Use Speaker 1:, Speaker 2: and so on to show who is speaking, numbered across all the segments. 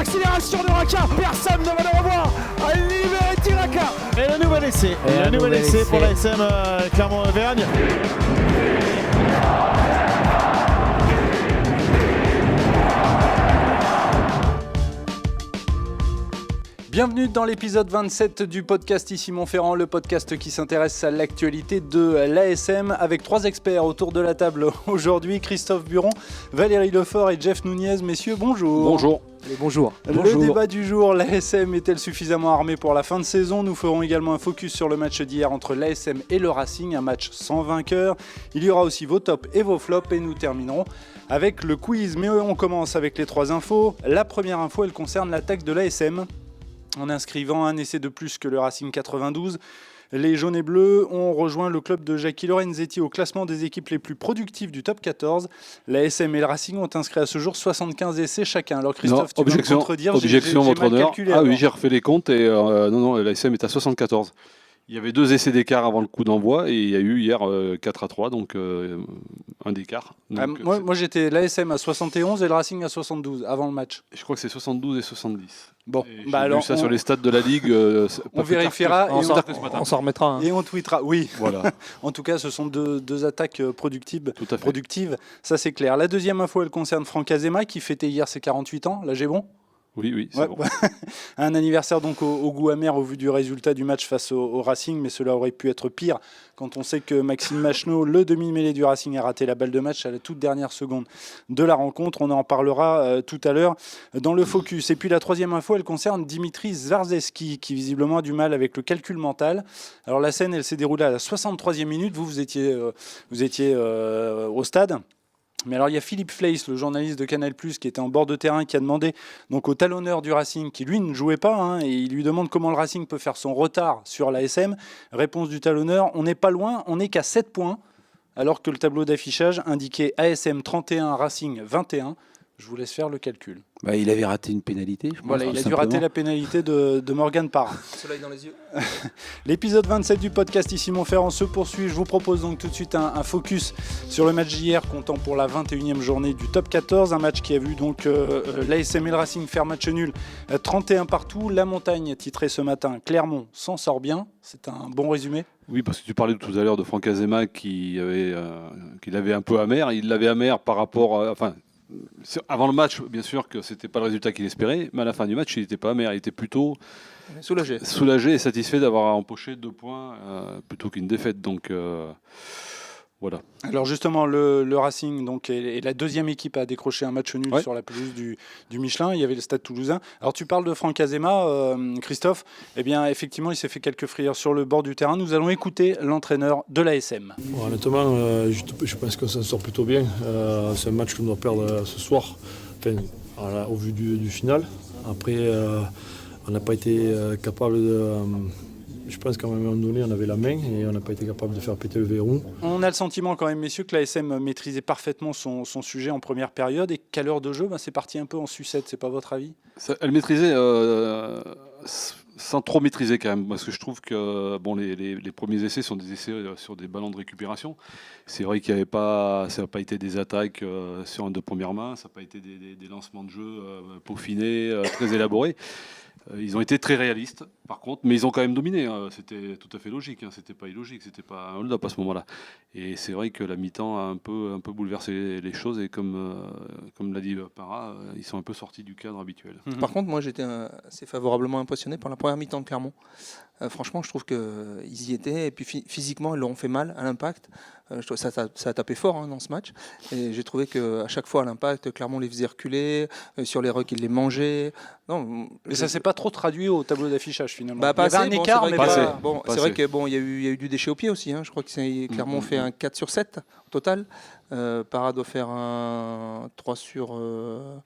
Speaker 1: l'accélération de Raka. Personne ne va le revoir. Libéré Tiraka. Et le nouvel essai. Le nouvel essai pour la SM Clermont-Auvergne.
Speaker 2: Bienvenue dans l'épisode 27 du podcast Ici Montferrand, le podcast qui s'intéresse à l'actualité de l'ASM avec 3 experts autour de la table aujourd'hui, Christophe Buron, Valérie Lefort et Jeff Nunez. Messieurs, bonjour.
Speaker 3: Bonjour.
Speaker 4: Allez, bonjour.
Speaker 2: Le débat du jour, l'ASM est-elle suffisamment armée pour la fin de saison ? Nous ferons également un focus sur le match d'hier entre l'ASM et le Racing, un match sans vainqueur. Il y aura aussi vos tops et vos flops et nous terminerons avec le quiz. Mais on commence avec les 3 infos. La première info, elle concerne l'attaque de l'ASM. En inscrivant un essai de plus que le Racing 92, les jaunes et bleus ont rejoint le club de Jackie Lorenzetti au classement des équipes les plus productives du top 14. La SM et le Racing ont inscrit à ce jour 75 essais chacun. Alors Christophe, tu peux me contredire,
Speaker 3: objection,
Speaker 2: j'ai
Speaker 3: votre
Speaker 2: mal
Speaker 3: honneur.
Speaker 2: calculé.
Speaker 3: Ah
Speaker 2: alors.
Speaker 3: oui, j'ai refait les comptes et non, la SM est à 74. Il y avait 2 essais d'écart avant le coup d'envoi et il y a eu hier 4-3, donc un d'écart.
Speaker 2: Moi j'étais l'ASM à 71 et le Racing à 72 avant le match.
Speaker 3: Je crois que c'est 72 et 70.
Speaker 2: Bon,
Speaker 3: et alors vu ça sur les stats de la Ligue.
Speaker 2: On vérifiera
Speaker 4: on s'en remettra. Hein.
Speaker 2: Et on tweetera. Oui,
Speaker 3: voilà.
Speaker 2: En tout cas, ce sont deux attaques productives.
Speaker 3: Tout à fait.
Speaker 2: Productives, ça c'est clair. La deuxième info, elle concerne Franck Azema qui fêtait hier ses 48 ans. Là, j'ai bon.
Speaker 3: Oui, c'est
Speaker 2: Ouais,
Speaker 3: bon.
Speaker 2: Un anniversaire donc au goût amer au vu du résultat du match face au Racing, mais cela aurait pu être pire quand on sait que Maxime Machenaud, le demi-mêlée du Racing, a raté la balle de match à la toute dernière seconde de la rencontre. On en parlera tout à l'heure dans le focus. Et puis la troisième info, elle concerne Dimitri Zvarzeski qui visiblement a du mal avec le calcul mental. Alors la scène, elle s'est déroulée à la 63e minute. Vous étiez au stade. Mais alors il y a Philippe Fleiss, le journaliste de Canal+, qui était en bord de terrain, qui a demandé donc au talonneur du Racing, qui lui ne jouait pas, et il lui demande comment le Racing peut faire son retard sur l'ASM. Réponse du talonneur, on n'est pas loin, on n'est qu'à 7 points, alors que le tableau d'affichage indiquait ASM 31, Racing 21. Je vous laisse faire le calcul.
Speaker 4: Il avait raté une pénalité, je pense.
Speaker 2: Voilà, il a dû rater la pénalité de Morgan Parra.
Speaker 4: Soleil dans les yeux.
Speaker 2: L'épisode 27 du podcast Ici Montferrand se poursuit. Je vous propose donc tout de suite un focus sur le match d'hier, comptant pour la 21e journée du top 14. Un match qui a vu donc l'ASM et le Racing faire match nul 31 partout. La Montagne, titré ce matin, Clermont s'en sort bien. C'est un bon résumé.
Speaker 3: Oui, parce que tu parlais tout à l'heure de Franck Azema qui l'avait un peu amer. Il l'avait amer par rapport avant le match, bien sûr que c'était pas le résultat qu'il espérait, mais à la fin du match, il n'était pas amer, il était plutôt soulagé et satisfait d'avoir empoché 2 points plutôt qu'une défaite. Donc voilà.
Speaker 2: Alors justement, le Racing donc, est la deuxième équipe à décrocher un match nul sur la pelouse du Michelin. Il y avait le Stade Toulousain. Alors tu parles de Franck Azema, Christophe. Eh bien, effectivement, il s'est fait quelques frayeurs sur le bord du terrain. Nous allons écouter l'entraîneur de l'ASM.
Speaker 5: Honnêtement, je pense qu'on s'en sort plutôt bien. C'est un match qu'on doit perdre ce soir, au vu du final. Après, on n'a pas été capable de... Je pense qu'à un moment donné, on avait la main et on n'a pas été capable de faire péter le verrou.
Speaker 2: On a le sentiment quand même, messieurs, que l'ASM maîtrisait parfaitement son sujet en première période et qu'à l'heure de jeu, c'est parti un peu en sucette. C'est pas votre avis ?
Speaker 3: Elle maîtrisait sans trop maîtriser quand même, parce que je trouve que les premiers essais sont des essais sur des ballons de récupération. C'est vrai qu'il n'y avait pas, ça n'a pas été des attaques sur un de première main, ça n'a pas été des lancements de jeu peaufinés, très élaborés. Ils ont été très réalistes, par contre, mais ils ont quand même dominé. C'était tout à fait logique. C'était pas illogique. C'était pas un hold-up à ce moment-là. Et c'est vrai que la mi-temps a un peu bouleversé les choses. Et comme l'a dit Parra, ils sont un peu sortis du cadre habituel.
Speaker 4: Par contre, moi, j'étais assez favorablement impressionné par la première mi-temps de Clermont. Franchement, je trouve qu'ils y étaient. Et puis physiquement, ils leur ont fait mal à l'impact. Je trouve ça a tapé fort dans ce match. Et j'ai trouvé qu'à chaque fois, à l'impact, Clermont les faisait reculer. Sur les rucks, ils les mangeaient.
Speaker 2: Mais ça s'est pas trop traduit au tableau d'affichage finalement.
Speaker 4: Il y avait un écart, mais
Speaker 3: c'est
Speaker 4: vrai qu'il y a eu du déchet au pied aussi. Je crois que Clermont fait un 4 sur 7 au total. Parra doit faire un 3 sur...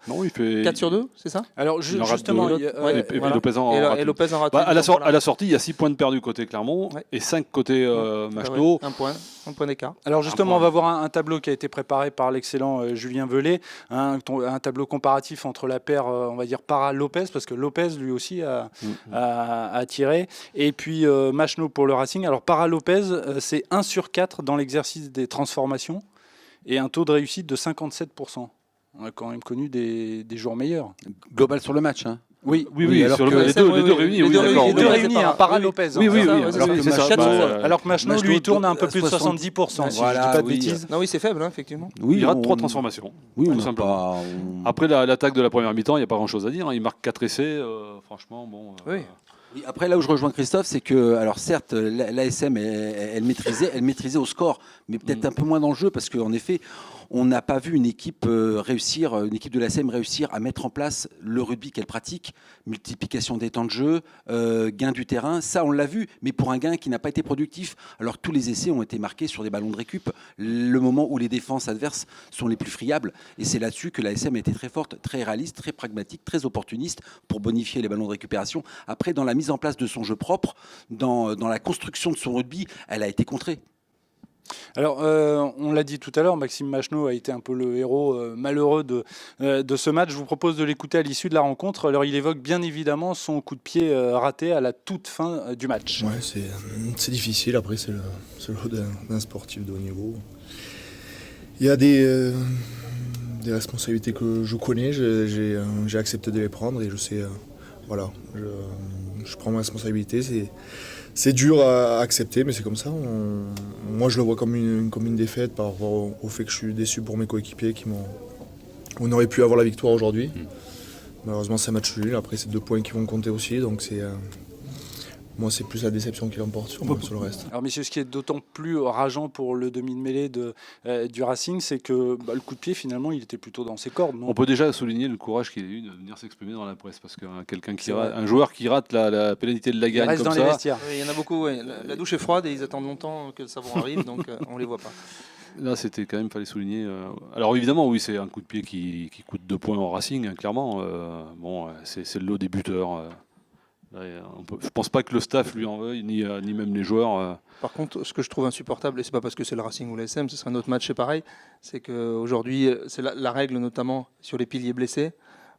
Speaker 3: Non, il fait
Speaker 4: 4 sur 2, c'est ça ?
Speaker 2: Alors justement...
Speaker 3: et Lopez en rate.
Speaker 4: À
Speaker 3: la sortie, il y a 6 points de perdu côté Clermont et 5 côté Machenaud.
Speaker 4: Un point d'écart.
Speaker 2: Alors justement, on va voir un tableau qui a été préparé par l'excellent Julien Velay, un tableau comparatif entre la paire, on va dire, Parra-Lopez, parce que Lopez, lui aussi, a tiré, et puis Machenaud pour le Racing. Alors Parra-Lopez, c'est 1 sur 4 dans l'exercice des transformations, et un taux de réussite de 57%. On a quand même connu des jours meilleurs.
Speaker 6: Global sur le match. Hein.
Speaker 2: Oui,
Speaker 6: alors
Speaker 3: sur
Speaker 6: que
Speaker 3: les deux réunis. Oui, d'accord.
Speaker 2: les deux réunis, par Lopez.
Speaker 3: Oui, oui,
Speaker 6: Alors que
Speaker 3: c'est ça.
Speaker 6: Machno,
Speaker 2: Alors que Machno, lui, il tourne à un peu plus de
Speaker 6: 60.
Speaker 2: 70%, si
Speaker 6: Voilà,
Speaker 2: je dis pas de
Speaker 6: oui.
Speaker 2: bêtises.
Speaker 4: Non, oui, c'est faible, effectivement.
Speaker 6: Oui,
Speaker 3: Il rate
Speaker 6: on-
Speaker 3: 3 transformations.
Speaker 6: Oui, on
Speaker 3: tout
Speaker 6: n'a
Speaker 3: simplement.
Speaker 6: pas.
Speaker 3: Après l'attaque de la première mi-temps, il n'y a pas grand-chose à dire. Il marque 4 essais. Franchement, bon.
Speaker 4: Oui.
Speaker 6: Oui, après, là où je rejoins Christophe, c'est que, alors certes, l'ASM, elle maîtrisait au score, mais peut-être un peu moins dans le jeu, parce qu'en effet, on n'a pas vu une équipe une équipe de l'ASM réussir à mettre en place le rugby qu'elle pratique, multiplication des temps de jeu, gain du terrain, ça on l'a vu, mais pour un gain qui n'a pas été productif, alors que tous les essais ont été marqués sur des ballons de récup, le moment où les défenses adverses sont les plus friables, et c'est là-dessus que l'ASM a été très forte, très réaliste, très pragmatique, très opportuniste pour bonifier les ballons de récupération. Après, dans la mise en place de son jeu propre, dans la construction de son rugby, elle a été contrée.
Speaker 2: Alors, on l'a dit tout à l'heure, Maxime Machno a été un peu le héros malheureux de ce match. Je vous propose de l'écouter à l'issue de la rencontre. Alors, il évoque bien évidemment son coup de pied raté à la toute fin du match.
Speaker 7: Ouais, c'est difficile. Après, c'est le lot d'un sportif de haut niveau. Il y a des responsabilités que je connais. J'ai accepté de les prendre et je sais, voilà, je prends mes responsabilités. C'est dur à accepter, mais c'est comme ça. Moi, je le vois comme une défaite par rapport au fait que je suis déçu pour mes coéquipiers on aurait pu avoir la victoire aujourd'hui. Malheureusement, c'est un match nul. Après, c'est 2 points qui vont compter aussi. Donc, moi, c'est plus la déception qui l'emporte sur le reste.
Speaker 2: Alors, messieurs, ce qui est d'autant plus rageant pour le demi de mêlée du Racing, c'est que le coup de pied, finalement, il était plutôt dans ses cordes. Non
Speaker 3: On peut déjà souligner le courage qu'il a eu de venir s'exprimer dans la presse, parce quelqu'un
Speaker 2: C'est vrai.
Speaker 3: un joueur qui rate la pénalité de la
Speaker 2: il
Speaker 3: gagne
Speaker 2: reste
Speaker 3: comme
Speaker 2: dans les
Speaker 3: ça.
Speaker 2: vestiaires.
Speaker 4: Oui, il y en a beaucoup. Ouais. La douche est froide et ils attendent longtemps que le savon arrive, donc on les voit pas.
Speaker 3: Là, c'était quand même, fallait souligner. Alors évidemment, oui, c'est un coup de pied qui coûte 2 points au Racing, hein, clairement. C'est le lot des buteurs. Je pense pas que le staff lui en veuille, ni même les joueurs.
Speaker 4: Par contre, ce que je trouve insupportable, et c'est pas parce que c'est le Racing ou l'ASM, ce sera un autre match, c'est pareil, c'est qu'aujourd'hui, c'est la règle notamment sur les piliers blessés.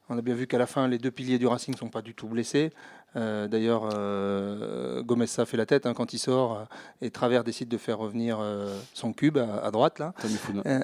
Speaker 4: On a bien vu qu'à la fin, les 2 piliers du Racing ne sont pas du tout blessés. D'ailleurs, Gomez-Ça fait la tête quand il sort et Travers décide de faire revenir son cube à droite. Là.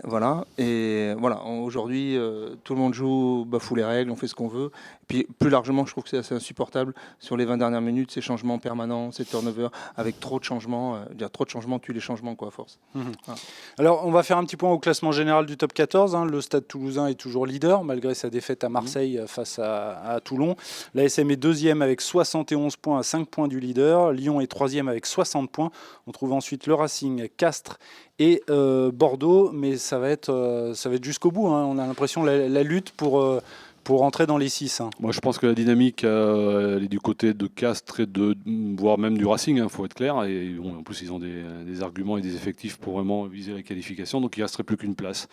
Speaker 4: Voilà. Et voilà, aujourd'hui, tout le monde joue, bafoue les règles, on fait ce qu'on veut. Puis plus largement, je trouve que c'est assez insupportable sur les 20 dernières minutes, ces changements permanents, ces turnovers, avec trop de changements. Trop de changements tue les changements, quoi, à force. Voilà.
Speaker 2: Alors, on va faire un petit point au classement général du top 14. Le Stade Toulousain est toujours leader, malgré sa défaite à Marseille face à Toulon. L'ASM est deuxième avec 71 points à 5 points du leader. Lyon est troisième avec 60 points. On trouve ensuite le Racing, Castres et Bordeaux, mais ça va être jusqu'au bout. On a l'impression la lutte pour rentrer dans les 6.
Speaker 3: Moi, je pense que la dynamique elle est du côté de Castres et voire même du Racing, faut être clair. Et en plus, ils ont des arguments et des effectifs pour vraiment viser la qualification. Donc, il ne resterait plus qu'une place.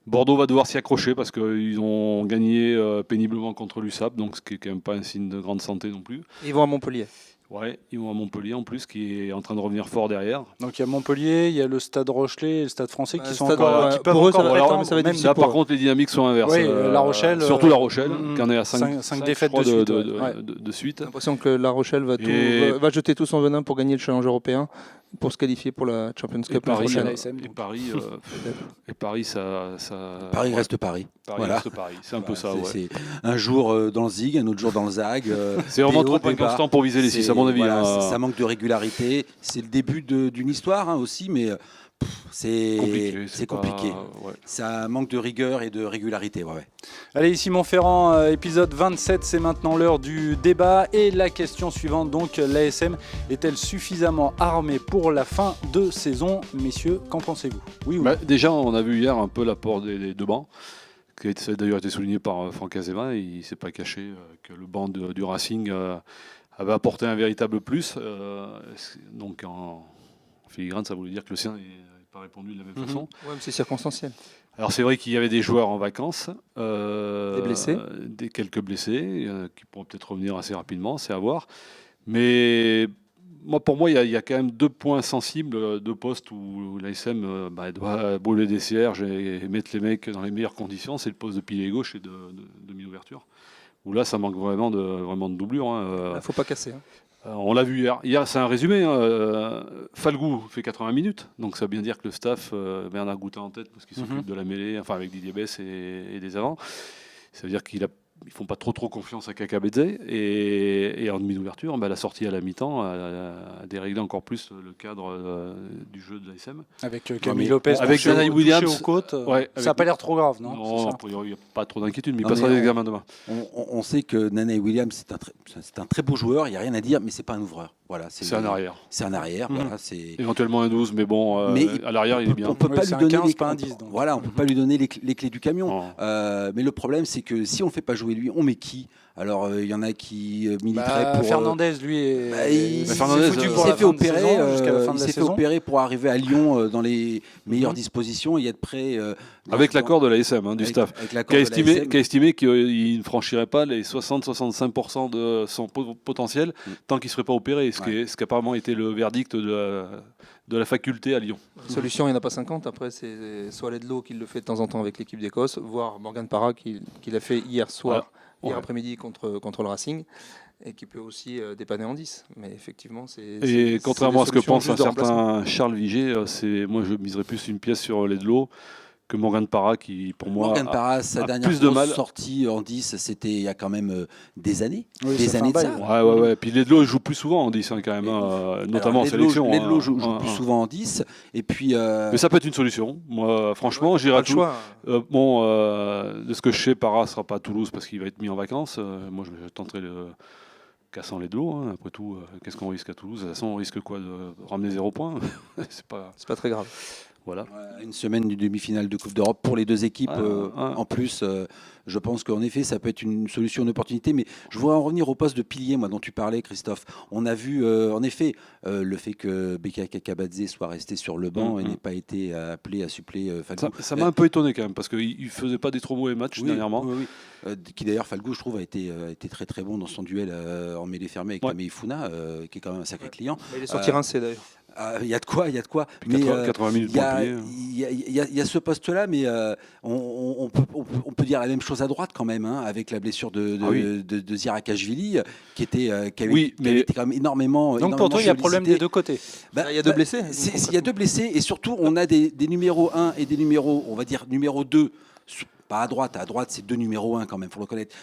Speaker 3: Bordeaux va devoir s'y accrocher parce qu'ils ont gagné péniblement contre l'USAP, donc ce qui n'est quand même pas un signe de grande santé non plus.
Speaker 4: Ils vont à Montpellier.
Speaker 3: Ouais, ils vont à Montpellier en plus, qui est en train de revenir fort derrière.
Speaker 2: Donc il y a Montpellier, il y a le Stade Rochelais et le Stade Français qui sont
Speaker 4: Stade,
Speaker 2: encore qui peuvent
Speaker 4: pour eux,
Speaker 2: encore
Speaker 4: ça va être-
Speaker 2: prétendre,
Speaker 4: ça va être
Speaker 2: même
Speaker 4: difficile.
Speaker 3: Là,
Speaker 4: pour
Speaker 3: par
Speaker 4: eux.
Speaker 3: contre, les dynamiques sont inverses.
Speaker 2: Oui, La Rochelle,
Speaker 3: surtout La Rochelle, qui en est à 5
Speaker 2: cinq défaites de suite, ouais.
Speaker 3: de suite.
Speaker 4: J'ai l'impression que La Rochelle va jeter tout son venin pour gagner le challenge européen, pour se qualifier pour la Champions
Speaker 3: Et
Speaker 4: Cup. l'année
Speaker 3: Paris,
Speaker 4: prochaine.
Speaker 3: Paris,
Speaker 6: Paris reste Paris.
Speaker 3: Paris
Speaker 6: Voilà.
Speaker 3: reste Paris. C'est un peu ça,
Speaker 6: C'est-
Speaker 3: ouais.
Speaker 6: c'est un jour dans le ZIG, un autre jour dans le ZAG.
Speaker 3: C'est vraiment
Speaker 6: des
Speaker 3: trop
Speaker 6: hauts, des bas.
Speaker 3: inconstant pour viser les 6, à mon avis.
Speaker 6: Voilà,
Speaker 3: hein.
Speaker 6: ça manque de régularité. C'est le début d'une histoire aussi, mais c'est compliqué.
Speaker 3: Ouais.
Speaker 6: Ça manque de rigueur et de régularité. Ouais.
Speaker 2: Allez, ici Montferrand, épisode 27, c'est maintenant l'heure du débat. Et la question suivante, donc, l'ASM est-elle suffisamment armée pour la fin de saison? Messieurs, qu'en pensez-vous? Oui ou non?
Speaker 3: Déjà, on a vu hier un peu l'apport des 2 bancs, qui a d'ailleurs été souligné par Franck Azema. Il ne s'est pas caché que le banc du Racing avait apporté un véritable plus. Donc en filigrane, ça voulait dire que le sien n'est pas répondu de la même façon.
Speaker 4: Ouais, mais c'est circonstanciel.
Speaker 3: Alors c'est vrai qu'il y avait des joueurs en vacances,
Speaker 4: Des blessés,
Speaker 3: quelques blessés qui pourront peut-être revenir assez rapidement, c'est à voir. Mais pour moi, il y a quand même 2 points sensibles, 2 postes où l'ASM doit brûler des cierges et mettre les mecs dans les meilleures conditions. C'est le poste de pilier gauche et de demi-ouverture. Où là, ça manque vraiment de doublure.
Speaker 4: Il ne faut pas casser.
Speaker 3: On l'a vu hier. Hier, c'est un résumé. Falgou fait 80 minutes. Donc, ça veut bien dire que le staff, Bernard Goutin en tête, parce qu'il s'occupe de la mêlée, enfin avec Didier Besse et des avants. Ça veut dire qu'ils ne font pas trop confiance à Kakabedze. Et en demi d'ouverture, la sortie à la mi-temps a déréglé encore plus le cadre du jeu de l'ASM.
Speaker 2: Avec Camille Lopez,
Speaker 3: avec Danaï Williams
Speaker 2: aux côtes,
Speaker 3: ouais,
Speaker 2: ça n'a pas l'air trop grave, non?
Speaker 3: Non, il n'y a pas trop d'inquiétude, mais il
Speaker 6: Non,
Speaker 3: passera
Speaker 6: mais
Speaker 3: l'examen demain.
Speaker 6: On sait que Nana Williams, c'est un très beau joueur, il n'y a rien à dire, mais c'est pas un ouvreur. Voilà,
Speaker 3: C'est un arrière.
Speaker 6: C'est un arrière, voilà, c'est...
Speaker 3: Éventuellement un 12, mais bon,
Speaker 6: Mais
Speaker 3: à l'arrière, il est bien.
Speaker 6: On peut
Speaker 2: Ouais,
Speaker 6: pas
Speaker 2: c'est
Speaker 6: lui
Speaker 2: un
Speaker 6: donner
Speaker 2: 15,
Speaker 6: les
Speaker 2: pas un 10, donc.
Speaker 6: Voilà, on peut pas lui donner les clés du camion.
Speaker 3: Non.
Speaker 6: Mais le problème, c'est que si on le fait pas jouer lui, on met qui? Alors, il y en a qui militeraient pour...
Speaker 2: Fernandez, lui,
Speaker 6: il
Speaker 2: s'est
Speaker 3: Fernandez,
Speaker 2: foutu
Speaker 3: il
Speaker 2: pour
Speaker 6: s'est
Speaker 2: la
Speaker 6: fait
Speaker 2: fin de
Speaker 6: opérer,
Speaker 2: saison, jusqu'à la fin de
Speaker 6: il
Speaker 2: la
Speaker 6: s'est fait
Speaker 2: saison.
Speaker 6: opérer pour arriver à Lyon dans les meilleures dispositions et être prêt.
Speaker 3: Avec l'accord de l'ASM, du staff, qui a estimé qu'il ne franchirait pas les 60-65% de son potentiel tant qu'il ne serait pas opéré, ce qui apparemment était le verdict de la faculté à Lyon.
Speaker 4: Solution, il n'y en a pas 50. Après, c'est soit Ledlow qui le fait de temps en temps avec l'équipe d'Écosse, voire Morgan Parra qui l'a fait hier soir, hier après-midi contre le Racing, et qui peut aussi dépanner en 10. Mais effectivement,
Speaker 3: Et contrairement à ce que pense un certain
Speaker 4: certain
Speaker 3: Charles Vigé, moi je miserais plus une pièce sur Ledlow que Morgan Parra qui, pour moi,
Speaker 6: Morgan Parra, sa
Speaker 3: a
Speaker 6: dernière
Speaker 3: plus de mal.
Speaker 6: sortie en 10, c'était il y a quand même des années.
Speaker 2: Oui,
Speaker 6: Des
Speaker 2: ça fait
Speaker 6: années
Speaker 2: un
Speaker 6: de ça.
Speaker 2: bail,
Speaker 3: Ouais. Puis Ledlow il joue plus souvent en 10 quand même, notamment en sélection.
Speaker 6: Ledlow joue plus souvent en 10. Et puis,
Speaker 3: Mais ça peut être une solution. Moi, franchement, j'irai
Speaker 4: pas
Speaker 3: à
Speaker 4: le
Speaker 3: Toulouse.
Speaker 4: choix.
Speaker 3: De ce que je sais, Parra sera pas à Toulouse parce qu'il va être mis en vacances. Moi, je tenterai le cassant Ledlow. Après tout, qu'est-ce qu'on risque à Toulouse? De toute façon, on risque quoi? De ramener 0 points. C'est pas.
Speaker 4: C'est pas très grave.
Speaker 3: Voilà.
Speaker 6: une semaine du demi-finale de Coupe d'Europe pour les deux équipes. En plus, je pense qu'en effet, ça peut être une solution, une opportunité. Mais je voudrais en revenir au poste de pilier, moi, dont tu parlais, Christophe. On a vu, en effet, le fait que Beka Kakabadze soit resté sur le banc et n'ait pas été appelé à suppléer Falgou.
Speaker 3: Ça m'a un peu étonné quand même, parce qu'il ne faisait pas des trop mauvais matchs dernièrement.
Speaker 6: Oui. Qui d'ailleurs, Falgou, je trouve, a été très très bon dans son duel en mêlée fermée avec Tamé Ifuna, qui est quand même un sacré client.
Speaker 4: Il est sorti rincé d'ailleurs.
Speaker 6: Il y a de quoi.
Speaker 3: Puis 80 minutes pour le plier.
Speaker 6: Il y a ce poste-là, mais on peut dire la même chose à droite quand même, avec la blessure de Zirakashvili, qui avait été quand même énormément.
Speaker 2: Donc pour toi, il y a problème des deux côtés.
Speaker 4: Il y a deux blessés.
Speaker 6: Il y a deux blessés, et surtout, on a des numéros 1 et des numéros, on va dire, numéro 2. Pas à droite c'est deux numéros 1 quand même, il faut le reconnaître.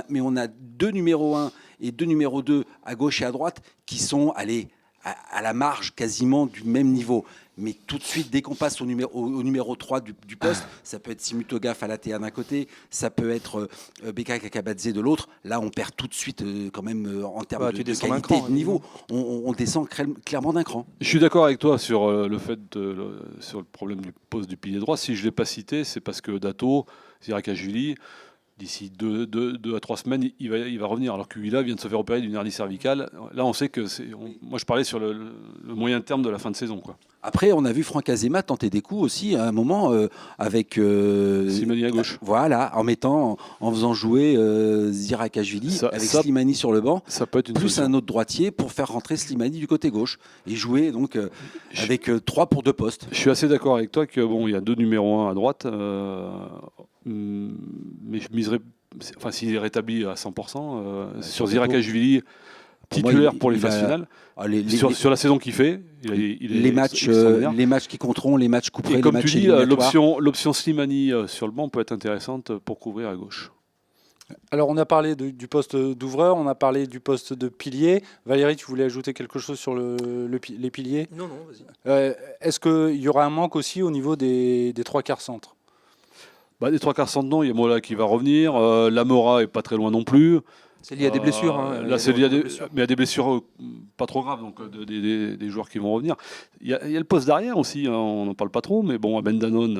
Speaker 6: Mais on a deux numéros 1 et deux numéros 2 à gauche et à droite qui sont à la marge quasiment du même niveau. Mais tout de suite, dès qu'on passe au numéro 3 du poste, ça peut être Simutoga Falatea d'un côté, ça peut être Beka Kakabadze de l'autre. Là, on perd tout de suite quand même en termes de qualité et de niveau. On descend clairement d'un cran.
Speaker 3: Je suis d'accord avec toi sur sur le problème du poste du pilier droit. Si je ne l'ai pas cité, c'est parce que Dato, Zirakashvili, d'ici 2 à 3 semaines, il va revenir. Alors que Huila vient de se faire opérer d'une hernie cervicale. Là, on sait que moi, je parlais sur le moyen terme de la fin de saison, quoi.
Speaker 6: Après, on a vu Franck Azema tenter des coups aussi à un moment avec
Speaker 3: Slimani à gauche.
Speaker 6: Voilà, en faisant jouer Zirakashvili avec Slimani sur le banc.
Speaker 3: Ça peut être une
Speaker 6: plus
Speaker 3: solution.
Speaker 6: un autre droitier pour faire rentrer Slimani du côté gauche et jouer donc avec 3 pour 2 postes.
Speaker 3: Je suis assez d'accord avec toi que il y a 2 numéros 1 à droite. Mais je miserais, s'il est rétabli à
Speaker 6: 100%,
Speaker 3: sur Zirakashvili, titulaire pour les phases finales. Sur la saison qu'il fait,
Speaker 6: les matchs qui compteront, les matchs couperés,
Speaker 3: et comme
Speaker 6: les matchs
Speaker 3: tu dis,
Speaker 6: éliminatoires.
Speaker 3: l'option Slimani sur le banc peut être intéressante pour couvrir à gauche.
Speaker 2: Alors, on a parlé du poste d'ouvreur, on a parlé du poste de pilier. Valérie, tu voulais ajouter quelque chose sur les piliers?
Speaker 4: Non, vas-y.
Speaker 2: Est-ce qu'il y aura un manque aussi au niveau des 3/4 centres?
Speaker 3: Des 3/4 centres, non. Il y a Mola qui va revenir. Lamora est pas très loin non plus.
Speaker 4: C'est lié à des blessures.
Speaker 3: Là, c'est lié à des blessures pas trop graves, donc des joueurs qui vont revenir. Il y a le poste d'arrière aussi, on n'en parle pas trop, mais bon, Ben Danone,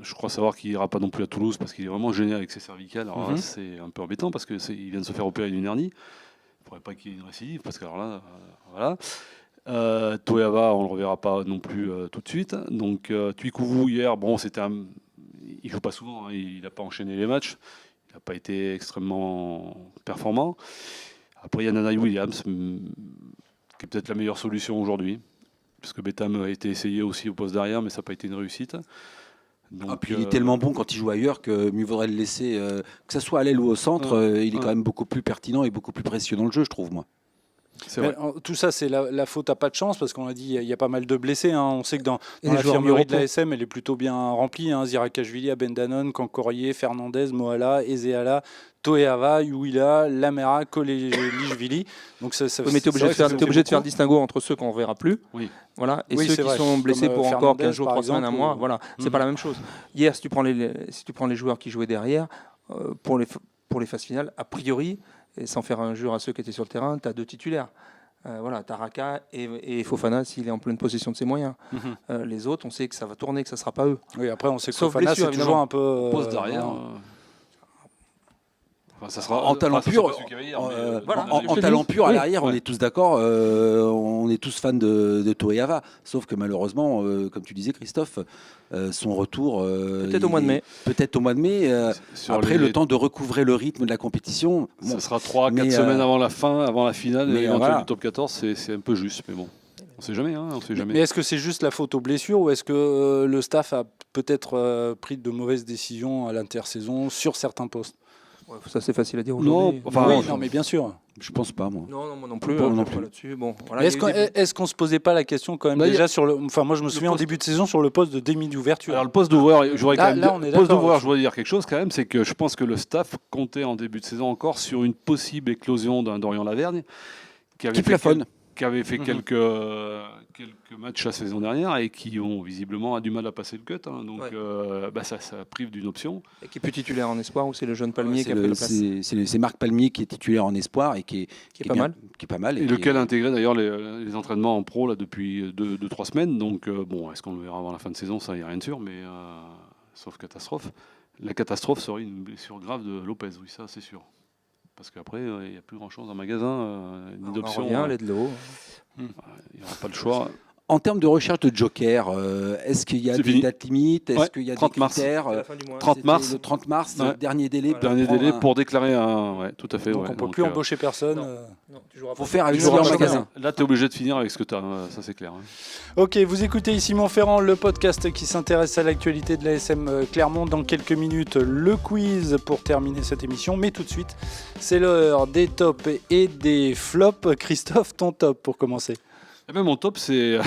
Speaker 3: je crois savoir qu'il n'ira pas non plus à Toulouse parce qu'il est vraiment gêné avec ses cervicales. Alors là, c'est un peu embêtant parce qu'il vient de se faire opérer d'une hernie. Il ne faudrait pas qu'il y ait une récidive parce que alors là, voilà. Toyava, on ne le reverra pas non plus tout de suite. Donc Tuikouvou hier, bon, il joue pas souvent, il n'a pas enchaîné les matchs. Il n'a pas été extrêmement performant. Après, il y a Nana Williams, qui est peut-être la meilleure solution aujourd'hui. Parce que Betham a été essayé aussi au poste d'arrière, mais ça n'a pas été une réussite. Donc,
Speaker 6: puis il est tellement bon quand il joue ailleurs que mieux vaudrait le laisser, que ce soit à l'aile ou au centre, il est quand même beaucoup plus pertinent et beaucoup plus précieux dans le jeu, je trouve, moi.
Speaker 3: C'est vrai.
Speaker 2: Tout ça, c'est la faute à pas de chance parce qu'on a dit il y a pas mal de blessés. On sait que dans
Speaker 4: Et les joueurs
Speaker 2: l'infirmerie
Speaker 4: mis
Speaker 2: de
Speaker 4: au
Speaker 2: la
Speaker 4: repos.
Speaker 2: SM, elle est plutôt bien remplie. Zirakashvili, Abendanon, Kankorié, Fernandez, Moala, Ezeala, Toeava, Youila, Lamera, Kolejishvili. Donc ça,
Speaker 4: Oui, mais tu es obligé, de faire le distinguo entre ceux qu'on ne verra plus,
Speaker 3: Oui.
Speaker 4: voilà, et
Speaker 2: Oui,
Speaker 4: ceux
Speaker 2: c'est
Speaker 4: qui
Speaker 2: vrai.
Speaker 4: sont blessés
Speaker 2: Comme,
Speaker 4: pour encore
Speaker 2: Fernandez,
Speaker 4: 15 jours,
Speaker 2: par
Speaker 4: 3 semaines, un
Speaker 2: exemple,
Speaker 4: mois.
Speaker 2: ou-
Speaker 4: Voilà, c'est
Speaker 2: Mhm.
Speaker 4: pas la même chose. Hier, si tu prends les joueurs qui jouaient derrière, pour les phases finales, a priori, et sans faire injure à ceux qui étaient sur le terrain, tu as 2 titulaires. Voilà, Taraka et Fofana s'il est en pleine possession de ses moyens.
Speaker 2: Mhm.
Speaker 4: Les autres, on sait que ça va tourner, que ça ne sera pas eux.
Speaker 2: Oui, après, on sait que
Speaker 4: Sauf
Speaker 2: Fofana,
Speaker 4: blessure,
Speaker 2: c'est toujours
Speaker 4: évidemment.
Speaker 2: un peu.
Speaker 3: Poste derrière.
Speaker 2: non.
Speaker 3: Enfin, ça sera
Speaker 6: En talent
Speaker 3: ça
Speaker 6: pur,
Speaker 3: sera pas celui qu'il y avait hier, mais,
Speaker 4: voilà.
Speaker 6: en talent pur à
Speaker 4: Oui.
Speaker 6: l'arrière, on
Speaker 3: Ouais.
Speaker 6: est tous d'accord, on est tous fans de Toeava. Sauf que malheureusement, comme tu disais Christophe, son retour...
Speaker 4: Peut-être au mois de mai.
Speaker 6: Peut-être au mois de mai.
Speaker 3: sur
Speaker 6: Après,
Speaker 3: les-
Speaker 6: le temps de recouvrer le rythme de la compétition. Bon,
Speaker 3: Ça sera 3-4
Speaker 6: mais,
Speaker 3: semaines avant la fin, avant la finale,
Speaker 6: mais,
Speaker 3: éventuelle
Speaker 6: voilà.
Speaker 3: du top 14, c'est un peu juste, mais bon. On sait jamais, on sait jamais.
Speaker 2: Mais est-ce que c'est juste la faute aux blessures ou est-ce que le staff a peut-être pris de mauvaises décisions à l'intersaison sur certains postes?
Speaker 4: Ouais, ça, c'est facile à dire
Speaker 3: Non,
Speaker 4: aujourd'hui.
Speaker 3: enfin,
Speaker 2: Oui,
Speaker 3: non,
Speaker 2: non, mais bien sûr.
Speaker 6: je pense pas, moi.
Speaker 4: Non, moi non plus.
Speaker 6: Pas non
Speaker 4: pas
Speaker 6: plus.
Speaker 4: là-dessus. Bon, voilà,
Speaker 2: Mais
Speaker 4: il y a eu des-
Speaker 2: est-ce qu'on se posait pas la question quand même
Speaker 3: Là, il y a-
Speaker 2: déjà sur le. Enfin, moi, je me souviens en
Speaker 3: poste-
Speaker 2: début de saison sur le poste de demi d'ouverture.
Speaker 3: Alors le poste d'ouvreur, je voudrais quand
Speaker 2: Là,
Speaker 3: même
Speaker 2: là,
Speaker 3: dire-
Speaker 2: on est
Speaker 3: poste
Speaker 2: d'accord
Speaker 3: d'ouvreur,
Speaker 2: là-dessus.
Speaker 3: je voudrais dire quelque chose quand même, c'est que je pense que le staff comptait en début de saison encore sur une possible éclosion d'un Dorian Lavergne qui
Speaker 6: Qui plafonne.
Speaker 3: qui avait fait
Speaker 2: Mhm.
Speaker 3: quelques matchs la saison dernière et qui ont visiblement du mal à passer le cut. Donc
Speaker 4: Ouais.
Speaker 3: ça prive d'une option.
Speaker 4: Et qui est plus titulaire en espoir ou c'est le jeune Palmier qui a pris la place
Speaker 6: C'est Marc Palmier qui est titulaire en espoir et qui est
Speaker 4: pas
Speaker 6: bien-
Speaker 4: mal.
Speaker 6: Qui est pas mal.
Speaker 3: Et lequel a intégré d'ailleurs les entraînements en pro là, depuis 2-3 semaines. Donc bon, est-ce qu'on le verra avant la fin de saison? Ça, il n'y a rien de sûr, mais sauf catastrophe. La catastrophe serait une blessure grave de Lopez, oui, ça c'est sûr. Parce qu'après, il n'y a plus grand-chose en magasin, ni
Speaker 4: On en
Speaker 3: d'option.
Speaker 4: revient, l'aide de l'eau.
Speaker 3: Il n'y aura pas le choix.
Speaker 6: En termes de recherche de joker, est-ce qu'il y a
Speaker 3: C'est
Speaker 6: des
Speaker 3: fini.
Speaker 6: dates limites? Est-ce
Speaker 3: Ouais,
Speaker 6: qu'il y a
Speaker 3: 30
Speaker 6: des
Speaker 3: mars.
Speaker 6: critères?
Speaker 3: 30
Speaker 6: C'était
Speaker 3: mars.
Speaker 6: Le 30 mars,
Speaker 3: Ouais.
Speaker 6: le dernier délai.
Speaker 4: Voilà.
Speaker 3: Dernier
Speaker 6: prendre
Speaker 3: délai
Speaker 6: un-
Speaker 3: pour déclarer un. Ouais, tout à fait.
Speaker 2: Donc
Speaker 3: ouais.
Speaker 2: on ne peut
Speaker 3: Donc,
Speaker 2: plus embaucher personne.
Speaker 4: non. Non, tu joueras
Speaker 6: Faut
Speaker 4: pas.
Speaker 6: faire avec
Speaker 4: Tu
Speaker 6: ce qu'il y a
Speaker 4: joueras
Speaker 6: en
Speaker 4: pas
Speaker 6: magasin.
Speaker 3: Là, tu es obligé de finir avec ce que tu as, ça c'est clair.
Speaker 2: Ok, vous écoutez ici Montferrand, le podcast qui s'intéresse à l'actualité de la SM Clermont. Dans quelques minutes, le quiz pour terminer cette émission. Mais tout de suite, c'est l'heure des tops et des flops. Christophe, ton top pour commencer.
Speaker 3: Et même mon top, c'est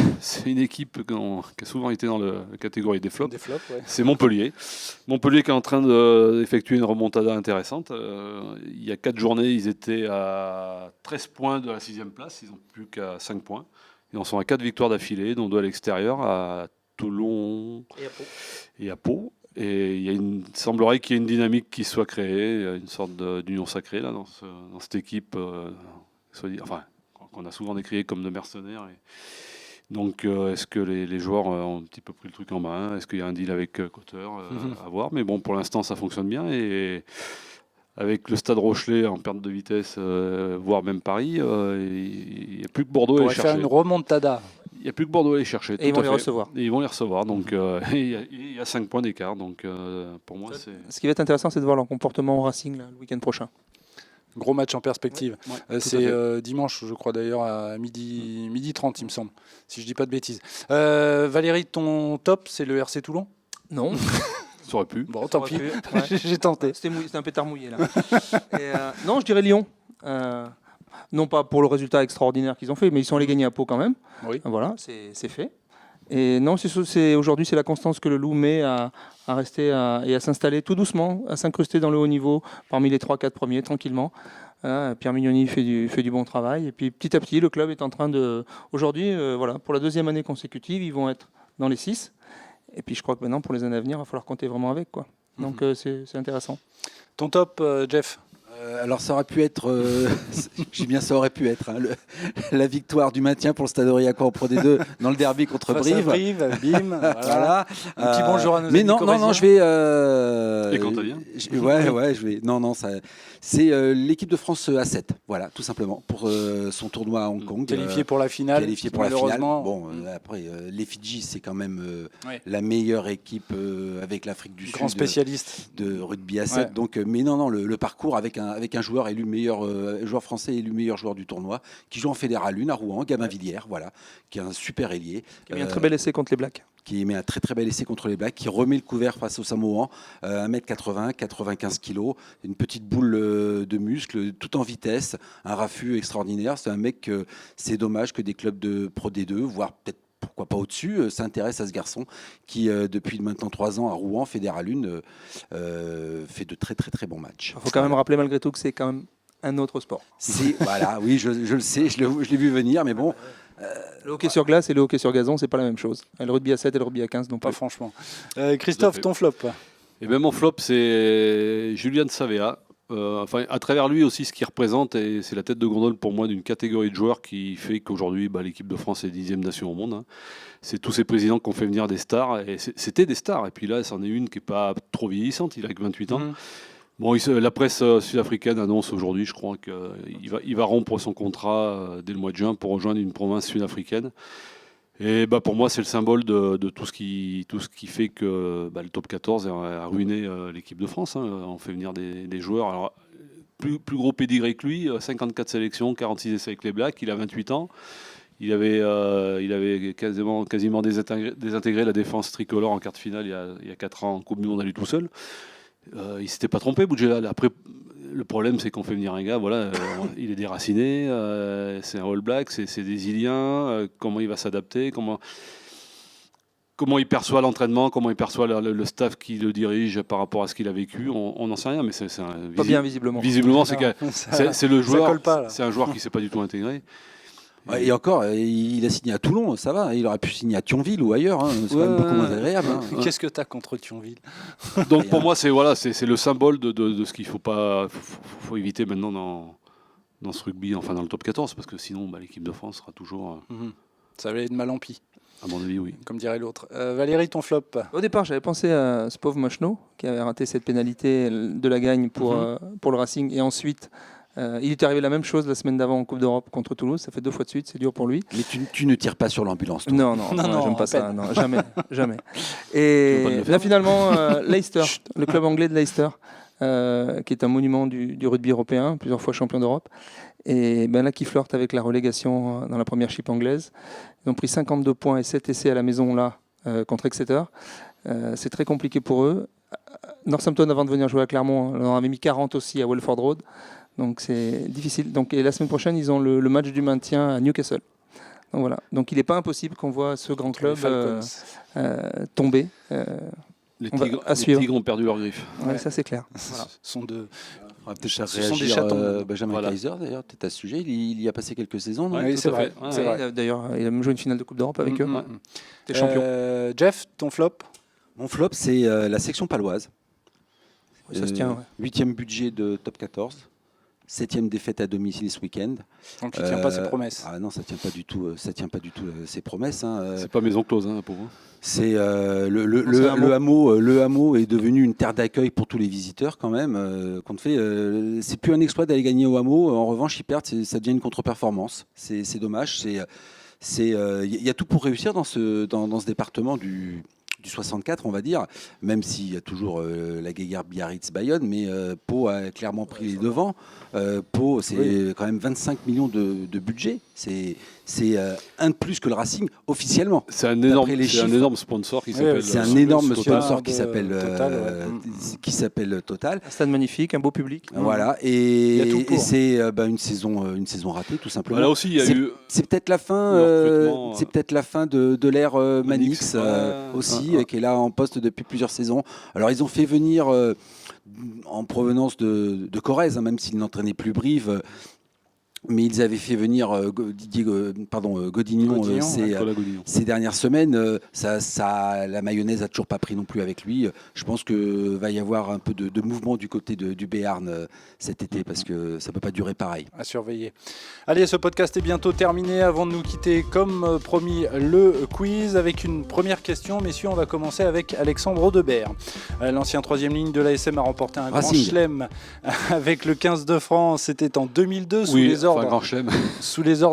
Speaker 3: une équipe qui a souvent été dans la catégorie des flops.
Speaker 2: Des flops, ouais.
Speaker 3: C'est Montpellier. Montpellier qui est en train d'effectuer une remontada intéressante. Il y a 4 journées, ils étaient à 13 points de la 6e place. Ils n'ont plus qu'à 5 points. Ils en sont à 4 victoires d'affilée, dont 2 à l'extérieur, à Toulon et à Pau. Et il semblerait qu'il y ait une dynamique qui soit créée, une sorte d'union sacrée là, dans cette équipe, qu'on a souvent décriée comme de mercenaires. Donc, est-ce que les joueurs ont un petit peu pris le truc en main? Est-ce qu'il y a un deal avec Cotter à voir? Mais bon, pour l'instant, ça fonctionne bien. Et avec le Stade Rochelet en perte de vitesse, voire même Paris, il n'y a plus que Bordeaux à
Speaker 2: On
Speaker 3: aller
Speaker 2: va faire
Speaker 3: chercher.
Speaker 2: une remontada.
Speaker 3: Il n'y a plus que Bordeaux à aller chercher.
Speaker 4: Et ils
Speaker 3: tout
Speaker 4: vont
Speaker 3: à
Speaker 4: les
Speaker 3: fait.
Speaker 4: recevoir.
Speaker 3: Et ils vont les recevoir. Donc, il y a 5 points d'écart. Donc, pour moi, c'est.
Speaker 4: Ce qui va être intéressant, c'est de voir leur comportement au Racing là, le week-end prochain.
Speaker 2: Gros match en perspective.
Speaker 3: Ouais,
Speaker 2: Euh,
Speaker 3: tout
Speaker 2: c'est
Speaker 3: à fait.
Speaker 2: dimanche, je crois d'ailleurs, à midi 30, il me semble, si je dis pas de bêtises. Valérie, ton top, c'est le RC Toulon?
Speaker 4: Non.
Speaker 3: Ça aurait pu.
Speaker 2: Bon, tant pis,
Speaker 4: Ouais.
Speaker 2: j'ai tenté.
Speaker 4: C'était un pétard mouillé là. Et, non, je dirais Lyon. Non pas pour le résultat extraordinaire qu'ils ont fait, mais ils sont allés gagner à Pau quand même.
Speaker 2: Oui.
Speaker 4: Voilà, c'est fait. Et non, aujourd'hui, c'est la constance que le Loup met à rester et à s'installer tout doucement, à s'incruster dans le haut niveau parmi les 3-4 premiers, tranquillement. Pierre Mignoni fait du bon travail. Et puis petit à petit, le club est en train de... Aujourd'hui, voilà, pour la 2e année consécutive, ils vont être dans les 6. Et puis je crois que maintenant, pour les années à venir, il va falloir compter vraiment avec, quoi. Donc c'est intéressant.
Speaker 2: Ton top, Jeff?
Speaker 6: Alors ça aurait pu être, j'ai bien ça aurait pu être, la victoire du maintien pour le Stade Aurillacois en Pro D2 dans le derby contre
Speaker 2: Face à
Speaker 6: Brive.
Speaker 2: bim, voilà.
Speaker 6: Voilà.
Speaker 2: Un petit bonjour à nos
Speaker 6: Mais
Speaker 2: amis
Speaker 6: non,
Speaker 2: corréziens.
Speaker 6: je vais.
Speaker 3: Et Contalien.
Speaker 6: Ouais, je vais. Non, ça. C'est l'équipe de France A7, voilà, tout simplement, pour son tournoi à Hong Kong.
Speaker 2: Qualifié pour la finale.
Speaker 6: Qualifié pour la finale.
Speaker 2: malheureusement.
Speaker 6: Bon, après, les Fidji, c'est quand même
Speaker 2: Ouais.
Speaker 6: la meilleure équipe avec l'Afrique du
Speaker 2: Grand
Speaker 6: Sud
Speaker 2: spécialiste.
Speaker 6: de rugby à 7.
Speaker 2: Ouais.
Speaker 6: Donc, mais non, le parcours avec un joueur élu meilleur joueur français élu meilleur joueur du tournoi, qui joue en Fédéral 1 à Rouen, Gabin Villiers, voilà, qui est un super ailier.
Speaker 4: Qui a mis un très bel essai contre les Blacks.
Speaker 6: qui met un très très bel essai contre les Blacks, qui remet le couvert face aux Samoans, 1m80, 95 kg, une petite boule de muscles, tout en vitesse, un raffut extraordinaire. C'est un mec, c'est dommage que des clubs de Pro D2, voire peut-être pourquoi pas au-dessus, s'intéresse à ce garçon qui, depuis maintenant 3 ans à Rouen, Fédéral 1, fait de très très très bons matchs.
Speaker 4: Il faut quand même rappeler malgré tout que c'est quand même un autre sport.
Speaker 6: Voilà, oui, je le sais, je l'ai vu venir, mais bon.
Speaker 4: Le hockey sur glace et le hockey sur gazon, c'est pas la même chose. Le rugby à 7 et le rugby à 15 non
Speaker 2: Pas
Speaker 4: plus.
Speaker 2: franchement. Christophe, ton flop.
Speaker 3: Et bien mon flop, c'est Julian Savea. À travers lui aussi, ce qu'il représente, et c'est la tête de gondole pour moi d'une catégorie de joueurs qui fait qu'aujourd'hui, l'équipe de France est 10e nation au monde. Hein. C'est tous ces présidents qui ont fait venir des stars, et c'était des stars. Et puis là, c'en est une qui n'est pas trop vieillissante, il a que 28 ans. Bon, la presse sud-africaine annonce aujourd'hui, je crois, qu'il va rompre son contrat dès le mois de juin pour rejoindre une province sud-africaine. Et pour moi, c'est le symbole de tout ce qui fait que le top 14 a ruiné l'équipe de France. Hein. On fait venir des joueurs. Alors, plus gros pédigré que lui, 54 sélections, 46 essais avec les Blacks, il a 28 ans. Il avait quasiment désintégré la défense tricolore en quart de finale il y a 4 ans en Coupe du Monde à lui tout seul. Il ne s'était pas trompé, Boudjelal. Après, le problème, c'est qu'on fait venir un gars, il est déraciné, c'est un All Black, c'est des Iliens, comment il va s'adapter, comment il perçoit l'entraînement, comment il perçoit le staff qui le dirige par rapport à ce qu'il a vécu, on n'en sait rien, mais c'est
Speaker 4: pas bien visiblement.
Speaker 3: Visiblement, c'est le joueur,
Speaker 2: pas,
Speaker 3: c'est un joueur qui ne s'est pas du tout intégré.
Speaker 6: Ouais, et encore, il a signé à Toulon, ça va. Il aurait pu signer à Thionville ou ailleurs. Hein. C'est quand même beaucoup moins agréable. Hein.
Speaker 2: Qu'est-ce que tu as contre Thionville?
Speaker 3: Donc pour moi, c'est le symbole de ce qu'il faut éviter maintenant dans ce rugby, enfin dans le top 14, parce que sinon l'équipe de France sera toujours...
Speaker 2: Ça va aller de mal en pis.
Speaker 3: À mon avis, oui.
Speaker 2: Comme dirait l'autre. Valérie, ton flop?
Speaker 4: Au départ, j'avais pensé à ce pauvre Machno qui avait raté cette pénalité de la gagne pour le Racing. Et ensuite... il est arrivé la même chose la semaine d'avant en Coupe d'Europe contre Toulouse. Ça fait 2 fois de suite, c'est dur pour lui.
Speaker 6: Mais tu ne tires pas sur l'ambulance, toi.
Speaker 4: Non, j'aime pas ça. Non, jamais. Et là, finalement, Leicester, le club anglais de Leicester, qui est un monument du rugby européen, plusieurs fois champion d'Europe, et là, qui flirte avec la relégation dans la première chip anglaise. Ils ont pris 52 points et 7 essais à la maison là contre Exeter. C'est très compliqué pour eux. Northampton, avant de venir jouer à Clermont, on en avait mis 40 aussi à Welford Road. Donc c'est difficile. Et la semaine prochaine, ils ont le match du maintien à Newcastle. Donc voilà. Donc il n'est pas impossible qu'on voit ce grand club tomber.
Speaker 3: Les tigres ont perdu leurs griffes.
Speaker 4: Ouais, ça c'est clair.
Speaker 2: Voilà. Sont
Speaker 6: des chatons. Benjamin Kaiser, d'ailleurs, peut-être à ce sujet, il y a passé quelques saisons. Non?
Speaker 2: Oui, c'est vrai.
Speaker 4: D'ailleurs, il a même joué une finale de Coupe d'Europe avec eux. T'es champion.
Speaker 2: Jeff, ton flop?
Speaker 6: Mon flop, c'est la section paloise.
Speaker 4: Ça se tient.
Speaker 6: 8e budget de top 14. 7e défaite à domicile ce week-end.
Speaker 2: Donc il ne tient pas ses promesses.
Speaker 6: Ah non, ça tient pas du tout. Ça tient pas du tout ses promesses. Hein.
Speaker 3: C'est pas maison close pour vous.
Speaker 6: C'est le hameau est devenu une terre d'accueil pour tous les visiteurs quand même. C'est plus un exploit d'aller gagner au hameau. En revanche, ils perdent, ça devient une contre-performance. C'est dommage. Il y a tout pour réussir dans ce département du 64, on va dire, même s'il y a toujours la guéguerre Biarritz-Bayonne, mais Pau a clairement pris les devants. Pau, c'est quand même 25 millions de budget. C'est un de plus que le Racing officiellement.
Speaker 3: C'est un énorme sponsor qui s'appelle.
Speaker 6: C'est un énorme sponsor qui
Speaker 2: s'appelle
Speaker 6: Total. Total.
Speaker 4: Un stade magnifique, un beau public.
Speaker 6: Voilà, et c'est une saison ratée tout simplement.
Speaker 3: Là aussi,
Speaker 6: c'est peut-être la fin. C'est peut-être la fin de l'ère Manix aussi, qui est là en poste depuis plusieurs saisons. Alors ils ont fait venir en provenance de Corrèze, hein, même s'il n'entraînait plus Brive. Mais ils avaient fait venir Godignon ces dernières semaines. La mayonnaise n'a toujours pas pris non plus avec lui. Je pense qu'il va y avoir un peu de mouvement du côté du Béarn cet été parce que ça ne peut pas durer pareil.
Speaker 2: À surveiller. Allez, ce podcast est bientôt terminé. Avant de nous quitter, comme promis, le quiz avec une première question. Messieurs, on va commencer avec Alexandre Audebert. L'ancien 3e ligne de l'ASM a remporté un grand chelem avec le 15 de France. C'était en 2002 sous les ordres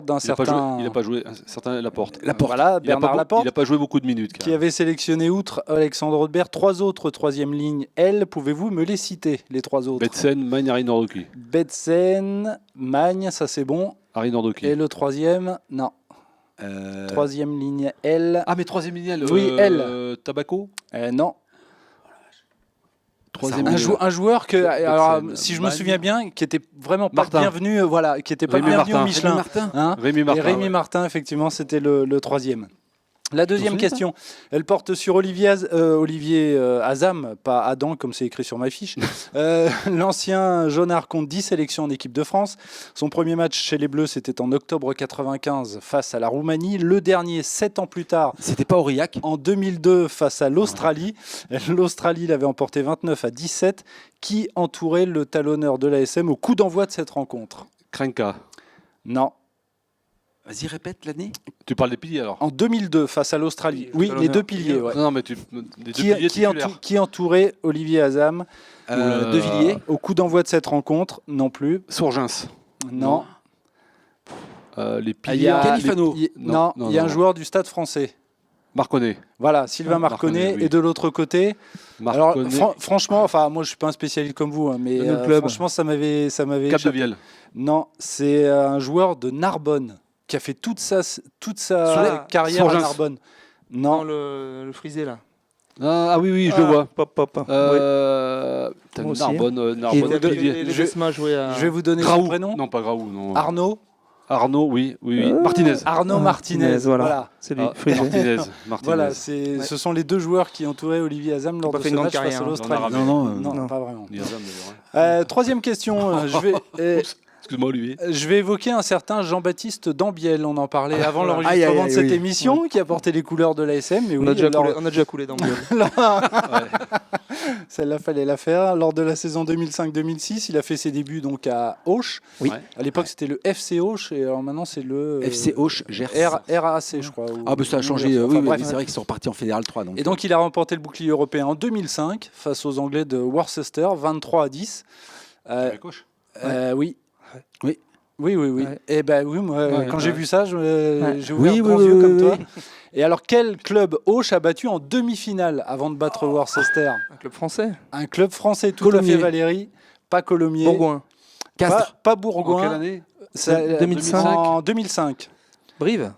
Speaker 2: d'un certain...
Speaker 3: Il n'a pas joué, un certain Laporte.
Speaker 2: Voilà, Bernard Laporte.
Speaker 3: Il n'a pas joué beaucoup de minutes.
Speaker 2: Qui avait sélectionné, outre Alexandre Audebert, 3 autres 3e lignes. Pouvez-vous me les citer, les 3 autres?
Speaker 3: Betsen, Magne, Harry Nordoki.
Speaker 2: Betsen, Magne, ça c'est bon.
Speaker 3: Harry Nordoki.
Speaker 2: Et le 3e, non. Troisième ligne, L.
Speaker 3: Ah, mais troisième ligne,
Speaker 2: Oui, L.
Speaker 3: Tabaco.
Speaker 2: Non.
Speaker 3: Troisième
Speaker 2: Un joueur que, alors, si je me
Speaker 3: Bagne.
Speaker 2: souviens bien, qui était vraiment pas
Speaker 3: Martin.
Speaker 2: bienvenu, voilà, qui était pas
Speaker 3: Rémi
Speaker 2: bienvenu
Speaker 3: Martin.
Speaker 2: au Michelin.
Speaker 6: Rémi Martin.
Speaker 2: Hein
Speaker 3: Rémi Martin.
Speaker 2: Et Rémi
Speaker 3: ouais.
Speaker 2: Martin, effectivement, c'était le troisième. La deuxième
Speaker 3: souviens
Speaker 2: question, elle porte sur Olivier Azam, pas Adam comme c'est écrit sur ma fiche. L'ancien jaunard compte 10 sélections en équipe de France. Son premier match chez les Bleus, c'était en octobre 95 face à la Roumanie. Le dernier, 7 ans plus tard,
Speaker 6: C'était pas Aurillac.
Speaker 2: en 2002 face à l'Australie. L'Australie l'avait emporté 29-17. Qui entourait le talonneur de l'ASM au coup d'envoi de cette rencontre?
Speaker 3: Krenka.
Speaker 2: Non.
Speaker 6: Vas-y, répète l'année.
Speaker 3: Tu parles des piliers alors?
Speaker 2: En 2002 face à l'Australie. Oui, les
Speaker 4: talonneur.
Speaker 2: deux piliers. Ouais.
Speaker 3: Non, mais les deux piliers titulaires.
Speaker 2: Qui entourait Olivier Azam
Speaker 6: De Villiers.
Speaker 2: au coup d'envoi de cette rencontre? Non plus.
Speaker 3: Sourgens.
Speaker 2: Non.
Speaker 3: Les
Speaker 2: Il y
Speaker 3: piliers.
Speaker 2: a,
Speaker 6: Califano.
Speaker 2: non,
Speaker 3: Non,
Speaker 2: il y a un
Speaker 3: non.
Speaker 2: joueur du Stade Français.
Speaker 3: Marconnet.
Speaker 2: Voilà, Sylvain
Speaker 3: Marconnet,
Speaker 2: Marconnet.
Speaker 3: oui.
Speaker 2: Et de l'autre côté, alors
Speaker 3: Marconnet.
Speaker 2: franchement, enfin moi je suis pas un spécialiste comme vous, hein, mais
Speaker 4: Le club.
Speaker 2: franchement ça m'avait
Speaker 3: Cap de
Speaker 2: échappé.
Speaker 3: Vielle.
Speaker 2: Non, c'est un joueur de Narbonne qui a fait toute sa carrière à
Speaker 3: Sourgens.
Speaker 2: Narbonne.
Speaker 4: Non,
Speaker 2: Non,
Speaker 4: le frisé là.
Speaker 3: Ah oui, oui, je le vois.
Speaker 4: Pop, pop.
Speaker 3: Putain,
Speaker 4: Moi aussi.
Speaker 3: Narbonne,
Speaker 4: Il
Speaker 3: Narbonne.
Speaker 4: était
Speaker 3: Pilier.
Speaker 4: les Desma joué à.
Speaker 2: je vais vous donner son
Speaker 3: Graou.
Speaker 2: prénom.
Speaker 3: Non, pas Graou, non.
Speaker 2: Arnaud.
Speaker 3: Oui. Martinez.
Speaker 2: Arnaud Martinez. Voilà.
Speaker 4: C'est lui.
Speaker 3: Ah,
Speaker 4: Frisé.
Speaker 3: Martinez.
Speaker 2: Voilà,
Speaker 3: Martinez.
Speaker 2: ce sont les deux joueurs qui entouraient Olivier Azam lors
Speaker 4: pas
Speaker 2: de
Speaker 4: fait
Speaker 2: ce
Speaker 4: une grande
Speaker 2: match face
Speaker 4: carrière,
Speaker 2: à
Speaker 4: hein.
Speaker 2: l'Australie.
Speaker 3: Non,
Speaker 2: Non, pas vraiment.
Speaker 3: Ni Azam, d'ailleurs, hein.
Speaker 2: Troisième question.
Speaker 3: Excuse-moi, Olivier.
Speaker 2: Je vais évoquer un certain Jean-Baptiste Dambiel. On en parlait avant
Speaker 6: Aïe,
Speaker 2: l'enregistrement
Speaker 6: aïe,
Speaker 2: de cette
Speaker 6: oui.
Speaker 2: émission, qui a porté les couleurs de l'ASM. Mais
Speaker 4: On
Speaker 2: oui,
Speaker 4: a déjà coulé dans le gueule.
Speaker 2: celle-là, fallait la faire. Lors de la saison 2005-2006, il a fait ses débuts donc à Auch.
Speaker 6: Oui.
Speaker 3: Ouais.
Speaker 2: À l'époque, c'était le FC Auch, et alors maintenant, c'est le
Speaker 6: FC Auch, Gers.
Speaker 2: RAC, je crois.
Speaker 6: Ah, bah ça a changé.
Speaker 2: Enfin,
Speaker 6: Oui,
Speaker 2: bref.
Speaker 6: c'est vrai qu'ils sont repartis en Fédéral 3. Donc,
Speaker 2: Et donc, il a remporté le bouclier européen en 2005 face aux Anglais de Worcester, 23-10.
Speaker 3: Avec Auch.
Speaker 2: Oui.
Speaker 6: Oui.
Speaker 2: Oui.
Speaker 4: Ouais.
Speaker 2: Et ben oui, moi,
Speaker 3: Ouais,
Speaker 2: quand
Speaker 3: ouais.
Speaker 2: j'ai vu ça, j'ai ouvert
Speaker 6: Oui,
Speaker 2: grands
Speaker 6: oui,
Speaker 2: yeux
Speaker 6: oui,
Speaker 2: comme
Speaker 6: oui,
Speaker 2: toi.
Speaker 6: oui.
Speaker 2: Et alors, quel club Auch a battu en demi-finale avant de battre Worcester?
Speaker 4: Un club français.
Speaker 2: Un club français, tout à
Speaker 6: Colomiers.
Speaker 2: fait, Valérie. Pas Colomiers.
Speaker 4: Bourgoin.
Speaker 6: Castres.
Speaker 2: Pas
Speaker 3: En quelle
Speaker 2: Bourgoin.
Speaker 3: année?
Speaker 2: Ça-
Speaker 4: 2005.
Speaker 2: En 2005.
Speaker 4: Brive.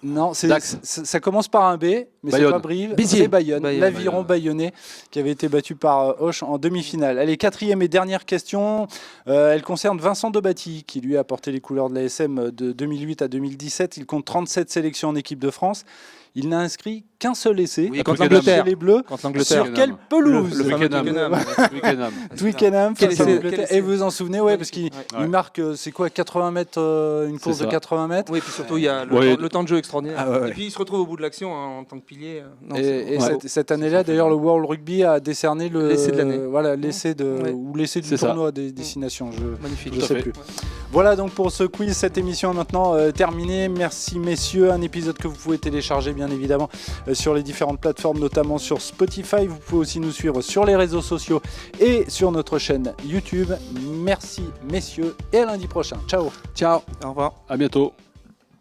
Speaker 2: Non,
Speaker 3: Dax.
Speaker 2: ça commence par un B, mais c'est
Speaker 3: Bayonne.
Speaker 2: pas Brive,
Speaker 6: Béziers.
Speaker 2: c'est Bayonne,
Speaker 4: Bayonne.
Speaker 2: l'aviron bayonnais qui avait été battu par Auch en demi-finale. Allez, quatrième et dernière question, elle concerne Vincent Debatty qui lui a porté les couleurs de l'ASM de 2008 à 2017. Il compte 37 sélections en équipe de France. Il n'a inscrit qu'un seul essai
Speaker 6: Oui,
Speaker 4: contre
Speaker 2: chez
Speaker 4: l'Angleterre.
Speaker 2: les Bleus.
Speaker 4: Contre l'Angleterre.
Speaker 2: Sur quelle pelouse?
Speaker 4: Le fameux
Speaker 3: Twickenham.
Speaker 4: Twickenham.
Speaker 3: Twickenham.
Speaker 2: Twickenham
Speaker 4: Quel
Speaker 2: face à
Speaker 4: essai,
Speaker 2: l'Angleterre.
Speaker 4: quel essai.
Speaker 2: Et vous vous en souvenez, ouais, parce qu'il
Speaker 3: Ouais.
Speaker 2: il marque, c'est quoi, 80 mètres, une course
Speaker 3: C'est
Speaker 2: de
Speaker 3: ça.
Speaker 2: 80 mètres.
Speaker 4: Oui, et puis surtout, il y a
Speaker 3: Ouais.
Speaker 4: le temps de jeu extraordinaire.
Speaker 6: Ah, ouais.
Speaker 4: Et puis, il se retrouve au bout de l'action en tant que pilier. Non,
Speaker 2: Et
Speaker 4: c'est-
Speaker 2: cette année-là, d'ailleurs, le World Rugby a décerné
Speaker 4: L'essai de l'année.
Speaker 2: Voilà, l'essai de
Speaker 4: Ouais.
Speaker 2: ou l'essai du
Speaker 3: C'est ça.
Speaker 2: tournoi des destinations.
Speaker 4: Magnifique.
Speaker 2: Je
Speaker 3: Tout à
Speaker 2: sais
Speaker 3: fait.
Speaker 2: plus. Voilà donc pour ce quiz, cette émission est maintenant terminée. Merci messieurs, un épisode que vous pouvez télécharger bien évidemment sur les différentes plateformes, notamment sur Spotify. Vous pouvez aussi nous suivre sur les réseaux sociaux et sur notre chaîne YouTube. Merci messieurs et à lundi prochain. Ciao.
Speaker 6: Ciao.
Speaker 4: Au revoir.
Speaker 3: À bientôt.